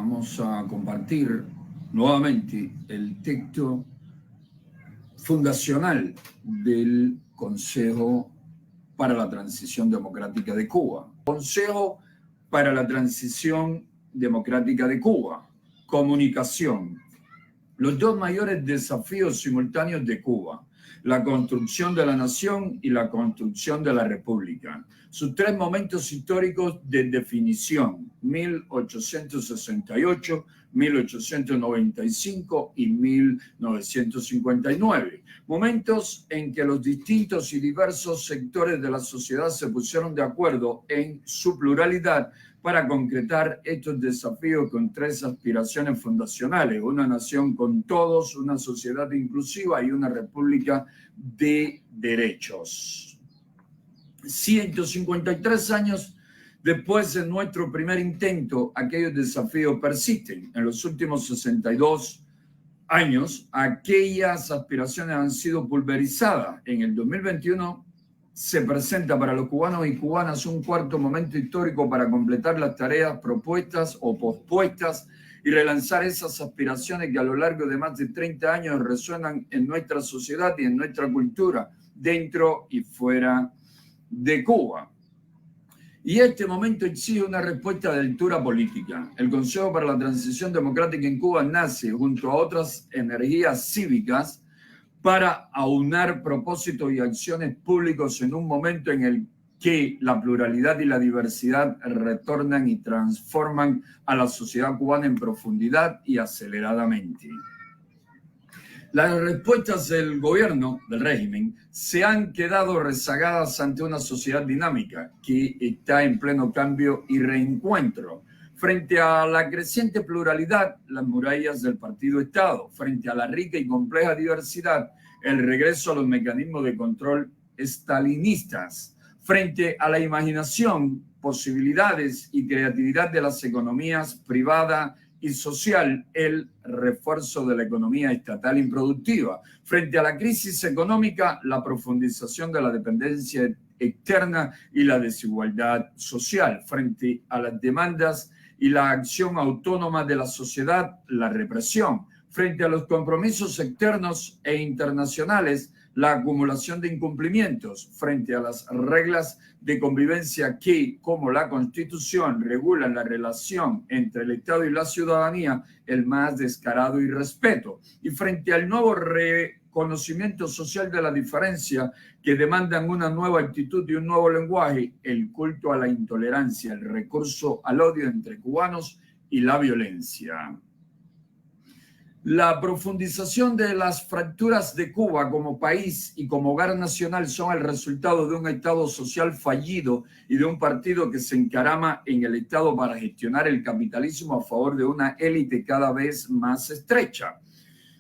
vamos a compartir nuevamente el texto fundacional del Consejo para la Transición Democrática de Cuba. Consejo para la Transición Democrática de Cuba. Comunicación. Los dos mayores desafíos simultáneos de Cuba: la construcción de la nación y la construcción de la república. Sus tres momentos históricos de definición: 1868, 1895 y 1959. Momentos en que los distintos y diversos sectores de la sociedad se pusieron de acuerdo en su pluralidad para concretar estos desafíos con tres aspiraciones fundacionales: una nación con todos, una sociedad inclusiva y una república de derechos. 153 años después de nuestro primer intento, aquellos desafíos persisten. En los últimos 62 años, aquellas aspiraciones han sido pulverizadas. En el 2021 se presenta para los cubanos y cubanas un cuarto momento histórico para completar las tareas propuestas o pospuestas y relanzar esas aspiraciones que a lo largo de más de 30 años resuenan en nuestra sociedad y en nuestra cultura, dentro y fuera de Cuba. Y este momento exige una respuesta de altura política. El Consejo para la Transición Democrática en Cuba nace junto a otras energías cívicas para aunar propósitos y acciones públicos en un momento en el que la pluralidad y la diversidad retornan y transforman a la sociedad cubana en profundidad y aceleradamente. Las respuestas del gobierno, del régimen, se han quedado rezagadas ante una sociedad dinámica que está en pleno cambio y reencuentro. Frente a la creciente pluralidad, las murallas del partido-Estado. Frente a la rica y compleja diversidad, el regreso a los mecanismos de control estalinistas. Frente a la imaginación, posibilidades y creatividad de las economías privada y social, el refuerzo de la economía estatal improductiva. Frente a la crisis económica, la profundización de la dependencia externa y la desigualdad social. Frente a las demandas y la acción autónoma de la sociedad, la represión. Frente a los compromisos externos e internacionales, la acumulación de incumplimientos. Frente a las reglas de convivencia que, como la Constitución, regulan la relación entre el Estado y la ciudadanía, el más descarado irrespeto. Y frente al nuevo reconocimiento social de la diferencia que demandan una nueva actitud y un nuevo lenguaje, el culto a la intolerancia, el recurso al odio entre cubanos y la violencia. La profundización de las fracturas de Cuba como país y como hogar nacional son el resultado de un Estado social fallido y de un partido que se encarama en el Estado para gestionar el capitalismo a favor de una élite cada vez más estrecha.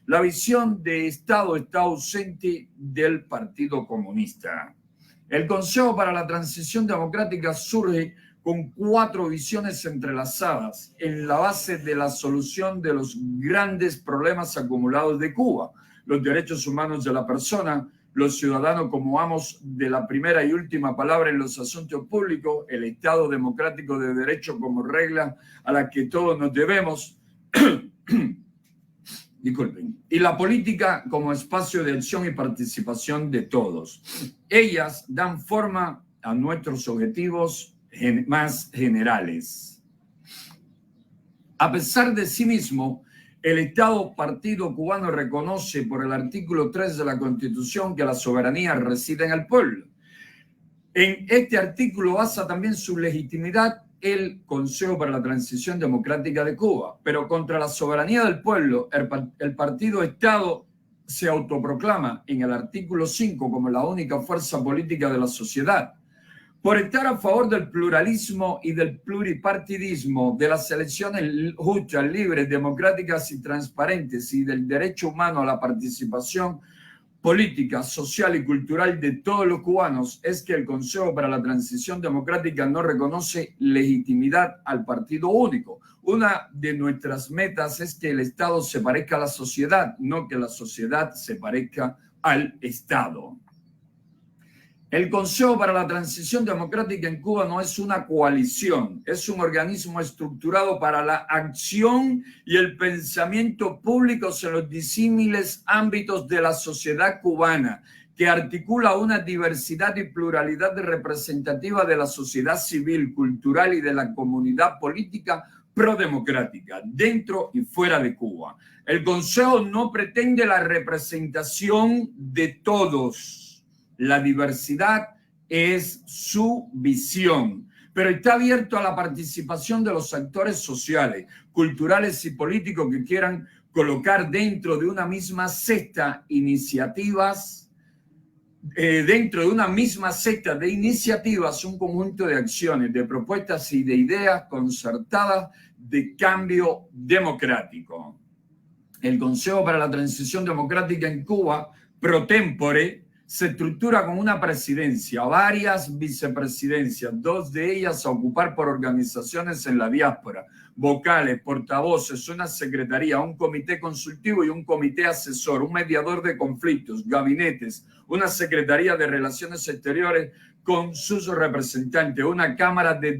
La visión de Estado está ausente del Partido Comunista. El Consejo para la Transición Democrática surge con cuatro visiones entrelazadas en la base de la solución de los grandes problemas acumulados de Cuba: los derechos humanos de la persona, los ciudadanos como amos de la primera y última palabra en los asuntos públicos, el Estado democrático de derecho como regla a la que todos nos debemos, disculpen, y la política como espacio de acción y participación de todos. Ellas dan forma a nuestros objetivos más generales. A pesar de sí mismo, el Estado Partido Cubano reconoce por el artículo 3 de la Constitución que la soberanía reside en el pueblo. En este artículo basa también su legitimidad el Consejo para la Transición Democrática de Cuba, pero contra la soberanía del pueblo, el partido Estado se autoproclama en el artículo 5 como la única fuerza política de la sociedad. Por estar a favor del pluralismo y del pluripartidismo, de las elecciones justas, libres, democráticas y transparentes, y del derecho humano a la participación política, social y cultural de todos los cubanos, es que el Consejo para la Transición Democrática no reconoce legitimidad al partido único. Una de nuestras metas es que el Estado se parezca a la sociedad, no que la sociedad se parezca al Estado. El Consejo para la Transición Democrática en Cuba no es una coalición, es un organismo estructurado para la acción y el pensamiento públicos en los disímiles ámbitos de la sociedad cubana, que articula una diversidad y pluralidad representativa de la sociedad civil, cultural y de la comunidad política prodemocrática, dentro y fuera de Cuba. El Consejo no pretende la representación de todos. La diversidad es su visión, pero está abierto a la participación de los actores sociales, culturales y políticos que quieran colocar dentro de una misma cesta un conjunto de acciones, de propuestas y de ideas concertadas de cambio democrático. El Consejo para la Transición Democrática en Cuba, pro tempore, se estructura con una presidencia, varias vicepresidencias, 2 de ellas a ocupar por organizaciones en la diáspora, vocales, portavoces, una secretaría, un comité consultivo y un comité asesor, un mediador de conflictos, gabinetes, una secretaría de relaciones exteriores con sus representantes, una cámara de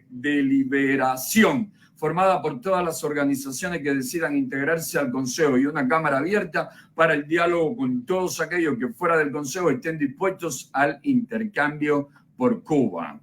deliberación formada por todas las organizaciones que decidan integrarse al Consejo y una cámara abierta para el diálogo con todos aquellos que fuera del Consejo estén dispuestos al intercambio por Cuba.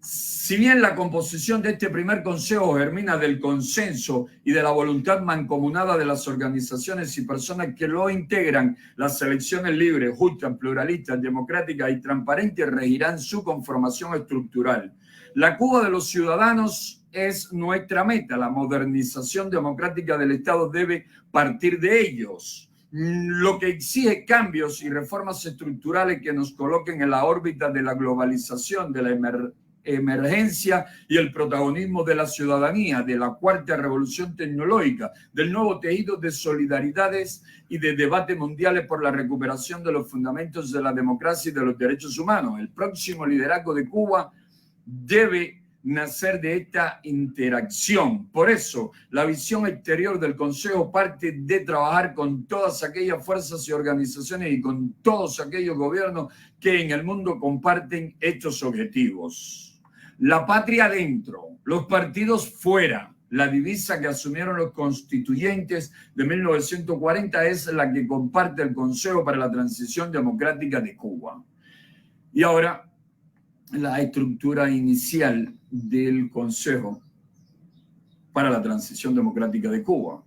Si bien la composición de este primer Consejo germina del consenso y de la voluntad mancomunada de las organizaciones y personas que lo integran, las elecciones libres, justas, pluralistas, democráticas y transparentes regirán su conformación estructural. La Cuba de los ciudadanos es nuestra meta. La modernización democrática del Estado debe partir de ellos, lo que exige cambios y reformas estructurales que nos coloquen en la órbita de la globalización, de la emergencia y el protagonismo de la ciudadanía, de la cuarta revolución tecnológica, del nuevo tejido de solidaridades y de debates mundiales por la recuperación de los fundamentos de la democracia y de los derechos humanos. El próximo liderazgo de Cuba debe nacer de esta interacción. Por eso, la visión exterior del Consejo parte de trabajar con todas aquellas fuerzas y organizaciones y con todos aquellos gobiernos que en el mundo comparten estos objetivos. La patria adentro, los partidos fuera. La divisa que asumieron los constituyentes de 1940 es la que comparte el Consejo para la Transición Democrática de Cuba. Y ahora, la estructura inicial del Consejo para la Transición Democrática de Cuba.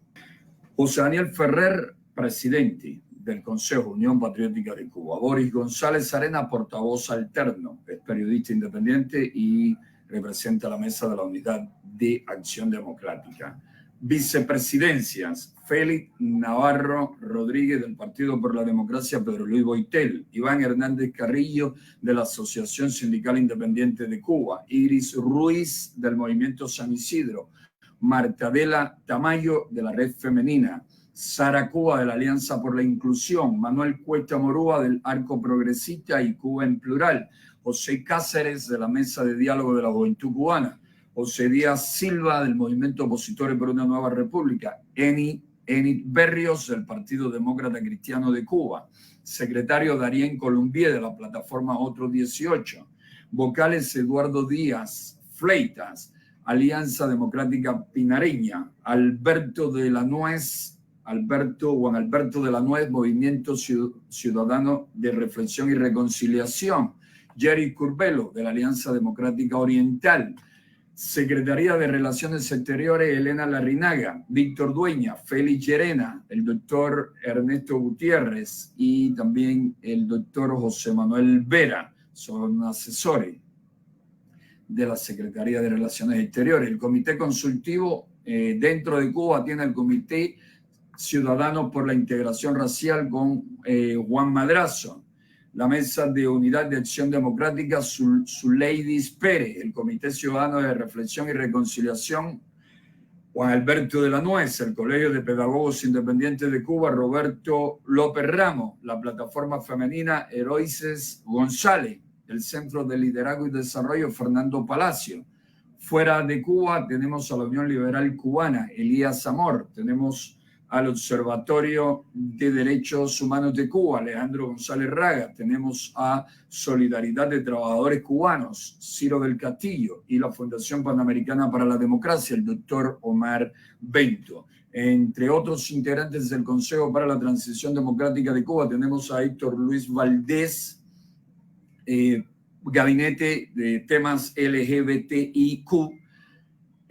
José Daniel Ferrer, presidente del Consejo Unión Patriótica de Cuba. Boris González Arena, portavoz alterno, es periodista independiente y representa la Mesa de la Unidad de Acción Democrática. Vicepresidencias: Félix Navarro Rodríguez del Partido por la Democracia, Pedro Luis Boitel, Iván Hernández Carrillo de la Asociación Sindical Independiente de Cuba, Iris Ruiz del Movimiento San Isidro, Martadela Tamayo de la Red Femenina, Sara Cuba de la Alianza por la Inclusión, Manuel Cuesta Morúa del Arco Progresista y Cuba en Plural, José Cáceres de la Mesa de Diálogo de la Juventud Cubana, José Díaz Silva del Movimiento Opositores por una Nueva República, Enid Berrios del Partido Demócrata Cristiano de Cuba, secretario Darien Colombier de la plataforma Otro 18, vocales Eduardo Díaz Fleitas, Alianza Democrática Pinareña, Juan Alberto de la Nuez, Movimiento Ciudadano de Reflexión y Reconciliación, Jerry Curbelo de la Alianza Democrática Oriental, Secretaría de Relaciones Exteriores Elena Larrinaga, Víctor Dueña, Félix Llerena, el doctor Ernesto Gutiérrez y también el doctor José Manuel Vera, son asesores de la Secretaría de Relaciones Exteriores. El Comité Consultivo dentro de Cuba tiene el Comité Ciudadanos por la Integración Racial con Juan Madrazo, la Mesa de Unidad de Acción Democrática, Zuleidis Pérez, el Comité Ciudadano de Reflexión y Reconciliación, Juan Alberto de la Nuez, el Colegio de Pedagogos Independientes de Cuba, Roberto López Ramos, la Plataforma Femenina Heroices González, el Centro de Liderazgo y Desarrollo Fernando Palacio. Fuera de Cuba tenemos a la Unión Liberal Cubana, Elías Amor, tenemos al Observatorio de Derechos Humanos de Cuba, Alejandro González Raga. Tenemos a Solidaridad de Trabajadores Cubanos, Ciro del Castillo, y la Fundación Panamericana para la Democracia, el doctor Omar Bento. Entre otros integrantes del Consejo para la Transición Democrática de Cuba, tenemos a Héctor Luis Valdés, Gabinete de Temas LGBTIQ,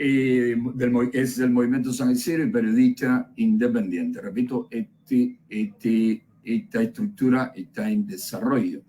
es del Movimiento San Isidro y periodista independiente. Repito, esta estructura está en desarrollo.